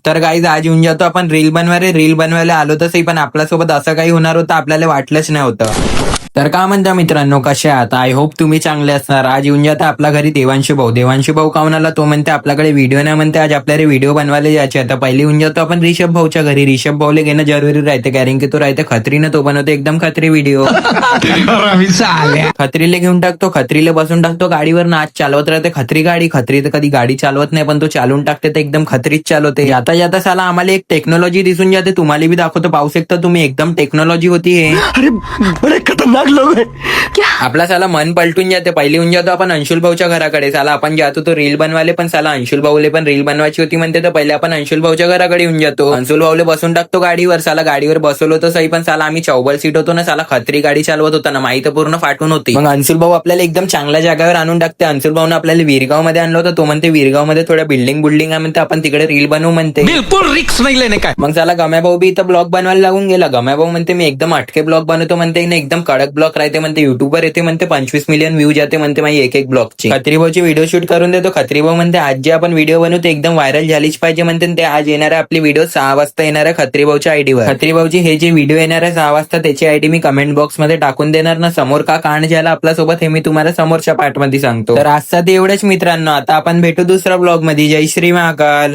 तर गाईज आज येऊन जातो आपण रील बनवायला. रील बनवायला आलो तसही, पण आपल्यासोबत असं काही होणार होतं आपल्याला वाटलंच नाही होतं. तर काय म्हणता मित्रांनो, कसे आहात? आय होप तुम्ही चांगले असणार. आज येऊन जाता आपल्या घरी देवांशी भाऊ. देवांशी भाऊ काहून आला तो म्हणते आपल्याकडे व्हिडिओ नाही, म्हणते आज आपल्याला व्हिडिओ बनवायला जायचे. आता पहिले येऊन जातो आपण रिषभ भाऊच्या घरी. रिषभ भाऊला घेणं जरुरी राहते, कारण की तो राहते खत्रीनं, तो बनवतो एकदम खत्री व्हिडिओ. खत्रीला घेऊन टाकतो, खत्रीला बसून टाकतो गाडीवर, आज चालवत राहते खत्री गाडी. खत्री तर कधी गाडी चालवत नाही, पण तो चालवून टाकते तर एकदम खत्रीच चालवते. जाता जाता साला आम्हाला एक टेक्नॉलॉजी दिसून जाते, तुम्हाला बी दाखवतो, पाहू शकता तुम्ही. एकदम टेक्नॉलॉजी होती हे. अरे बड़े खतरनाक लोग हैं. आपला साला मन पलटून जाते. पहिले येऊन जातो आपण अंशुल भाऊच्या घराकडे. साला आपण जातो तो रील बनवायला, पण साला अंशुल भाऊले पण रील बनवायची होती म्हणते, तर पहिले आपण अंशुल भाऊच्या घराकडे येऊन जातो. अंशुल भाऊले बसून टाकतो गाडीवर. साला गाडीवर बसवलं होतं सही, पण साला आम्ही चौबल सीट होतो ना, साला खत्री गाडी चालवत होता ना, माहिती पूर्ण फाटून होती. मग अंशुल भाऊ आपल्याला एकदम चांगल्या जागेवर आणून टाकते. अंशुल भाऊने आपल्याला विरगाव मध्ये आणलं होतं. तो म्हणते विरगाव मध्ये थोड्या बिल्डिंग आहे म्हणते, आपण तिकडे रील बनवू म्हणते. बिल्कुल रिक्स नहीं लेने का. मग साला गम्या भाऊ बी इथं ब्लॉग बनवायला लागून गेला. गम्या भाऊ म्हणते मी एकदम अटके ब्लॉग बनवतो म्हणते, एकदम कडक ब्लॉग राहते म्हणते, युट्यूबवर येते म्हणते, 25 मिलियन व्ह्यू जाते म्हणते माझी एक ब्लॉगची. खत्री भाऊची व्हिडिओ शूट करून देतो. खत्री भाऊ म्हणते आज जे आपण व्हिडिओ बनवतो एकदम व्हायरल झालीच पाहिजे म्हणते, ते आज येणार आहे आपली व्हिडिओ 6 वाजता येणार आहे खत्री भाऊच्या आयडीवर. खत्री भाऊची हे जे व्हिडिओ येणार आहे 6 वाजता, त्याची आयडी मी कमेंट बॉक्स मध्ये टाकून देणार ना. समोर का कांड झाला आपल्यासोबत हे मी तुम्हाला समोरच्या पार्ट मध्ये सांगतो. तर आजचा ते एवढंच मित्रांनो, आता आपण भेटू दुसऱ्या ब्लॉग मध्ये. जय श्री महाकाल.